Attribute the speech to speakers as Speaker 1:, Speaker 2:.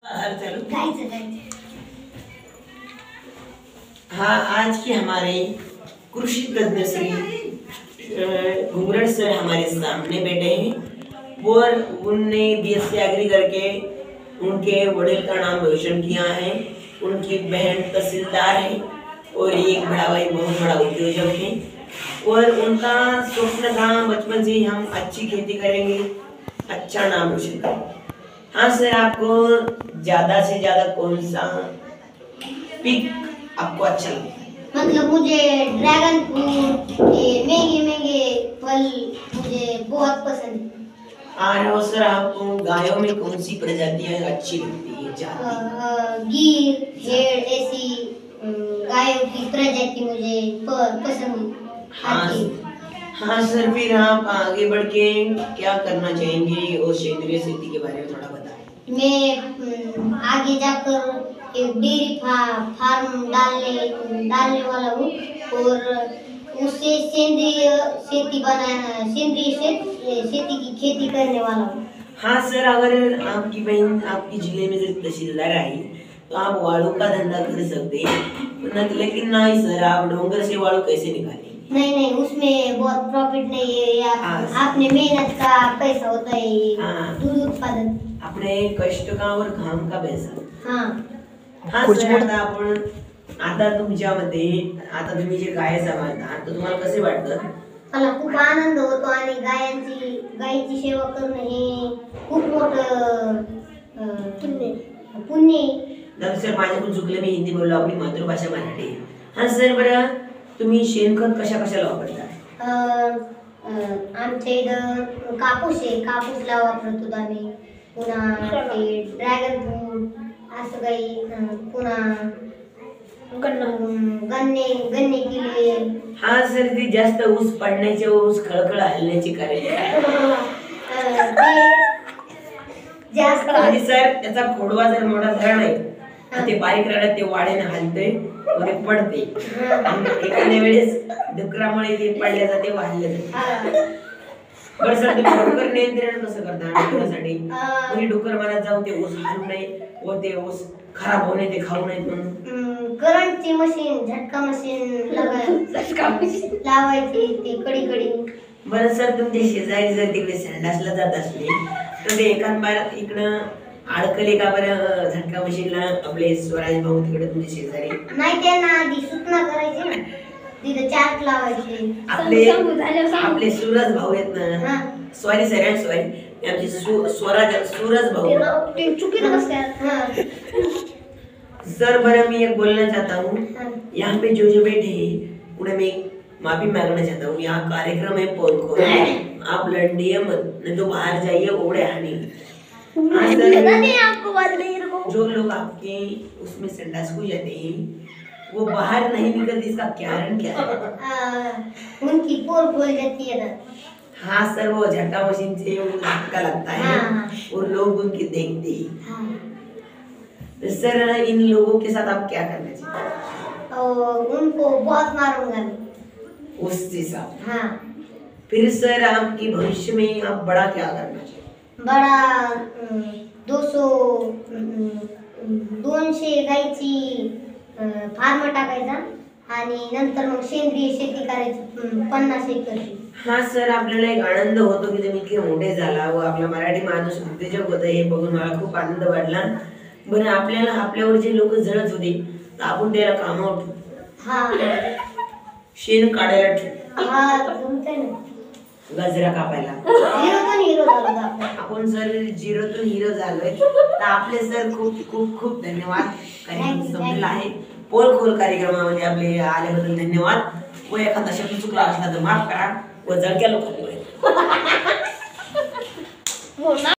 Speaker 1: हाँ, आज की हमारे कृषि तज्ञ श्री घुंगरट सर हमारे सामने बैठे हैं और उनने बीएससी एग्री करके उनके वडील का नाम रोशन किया है। उनकी बहन तहसीलदार है और एक बड़ा भाई बहुत बड़ा उद्योजक है और उनका स्वप्न था बचपन से हम अच्छी खेती करेंगे, अच्छा नाम रोशन करेंगे। हाँ सर, आपको ज्यादा से ज्यादा कौन सा पिक आपको अच्छा लगता है?
Speaker 2: मतलब मुझे ड्रैगन फ्रूट, महंगे महंगे फल मुझे बहुत पसंद है।
Speaker 1: और सर, आपको गायों में कौन सी प्रजातियां अच्छी लगती है ज्यादा?
Speaker 2: गिर, भेड़, ऐसी गायों की प्रजाति मुझे पसंद आती है।
Speaker 1: हाँ सर, फिर आप आगे बढ़ के क्या करना चाहेंगे और क्षेत्रीय खेती के बारे में थोड़ा बताएं।
Speaker 2: मैं आगे जाकर एक डेयरी फार्म डालने वाला हूँ और उससे सेंद्रीय खेती की खेती करने वाला हूँ।
Speaker 1: हाँ सर, अगर आपकी बहन आपकी जिले में जब तहसीलदार आई तो आप वाळू का धंधा कर सकते हैं, लेकिन नहीं सर, आप डोंगर से वाळू कैसे निकालेंगे?
Speaker 2: नहीं, उसमें बहुत प्रॉफिट नहीं है। आपने मेहनत का पैसा होता है, दूध उत्पादन
Speaker 1: अपने कष्ट का और घाम का पैसा।
Speaker 2: हाँ
Speaker 1: सर, आता तुमच्यामध्ये आता तुम्ही जे गाय सांभाळता तर तुम्हाला कसे वाटतं?
Speaker 2: मला खूप आनंद होतो आणि गायीची सेवा करणं हे खूप मोठं पुण्य आहे।
Speaker 1: सर, माझ्याकडून चुकलं, मी हिंदी बोललो, आपली मातृभाषा मराठी आहे। हाँ सर, बरं तुम्ही शेणखत कशाला वापरता?
Speaker 2: आमच्या इथं कापूसला वापरतो आम्ही, पुन्हा ते ड्रॅगन फ्रूट असं काही, पुन्हा गन्ने केले।
Speaker 1: हाँ सर, ते जास्त ऊस पडण्याचे ऊस खळखळ हलण्याची कारण
Speaker 2: जास्त
Speaker 1: आणि सर त्याचा खोडवा जर मोठा झाला नाही ते बारीक राहण्यात ते वाढेने हलते आणि पडते, एखाद्या वेळेस डुकरामुळे ते पडल्या जाते, वाहले जाते। बरं सर, तुम्ही डुकर नियंत्रण कसं करता डुकरासाठी? म्हणजे डुकर मला जाऊ ते ऊस हलू नये व ते ऊस खराब होणे ते खाऊ नयेत म्हणून
Speaker 2: करंटची मशीन, झटका मशीन लावायची ते कडी।
Speaker 1: बरं सर, तुमच्या शेजारी जर तिकडे संडासला जात असले तर ते एखाद बार इकडं अडकले का बरं झटका मशीनला? आपले स्वराज भाऊ तिकडे तुमच्या शेजारी
Speaker 2: नाही, त्यांना आधी सूचना करायची ना, तिथे चार्ट लावायचे।
Speaker 1: आपले सूरज भाऊ आहेत ना, सॉरी सर, सॉरी, आमचे सूरज भाऊ सर। बरं, मैं एक बोलना चाहता हूँ, यहाँ पे जो बैठे हैं उन्हें मैं माफी मांगना चाहता हूँ। यहाँ कार्यक्रम है पोल को, आप लड़िए मत, नहीं तो बाहर जाइए, ओढ़े हानि। जो लोग आपके उसमें संडास को जाते हैं वो बाहर नहीं निकलते, इसका कारण क्या है?
Speaker 2: उनकी पोल खोल जाती है ना।
Speaker 1: हाँ सर, वो झटका मशीन से उनको झटका लगता है और लोग उनकी देखते हैं। सर, इन लोगों के साथ आप क्या करना चाहिए?
Speaker 2: उनको बहुत मारूंगा
Speaker 1: उसके साथ। फिर सर, आपकी भविष्य में आप बड़ा क्या करना चाहिए?
Speaker 2: बड़ा 200 गायची फार्म टाकायचा आणि नंतर मग सेंद्रिय शेती करायची 50 एकरची।
Speaker 1: हाँ सर, आपल्याला एक आनंद होतो की तुम्ही इतके मोठे झाला व आपला मराठी माणूस उद्योजक होता, हे बघून मला खूप आनंद वाटला। बरं, आपल्याला आपल्यावर जे लोक जळत होते तर आपण त्याला कामावर ठेवू, शेण काढायला ठेवू, गजरा कापायला आपण सर झिरोतून हिरो झालोय। तर आपले सर खूप खूप खूप धन्यवाद। कार्यक्रम संपलेला आहे। पोल खोल कार्यक्रमामध्ये आपले आल्याबद्दल धन्यवाद व एखादा शब्द चुकला असला तर माफ करा व जळक्या लोकांनी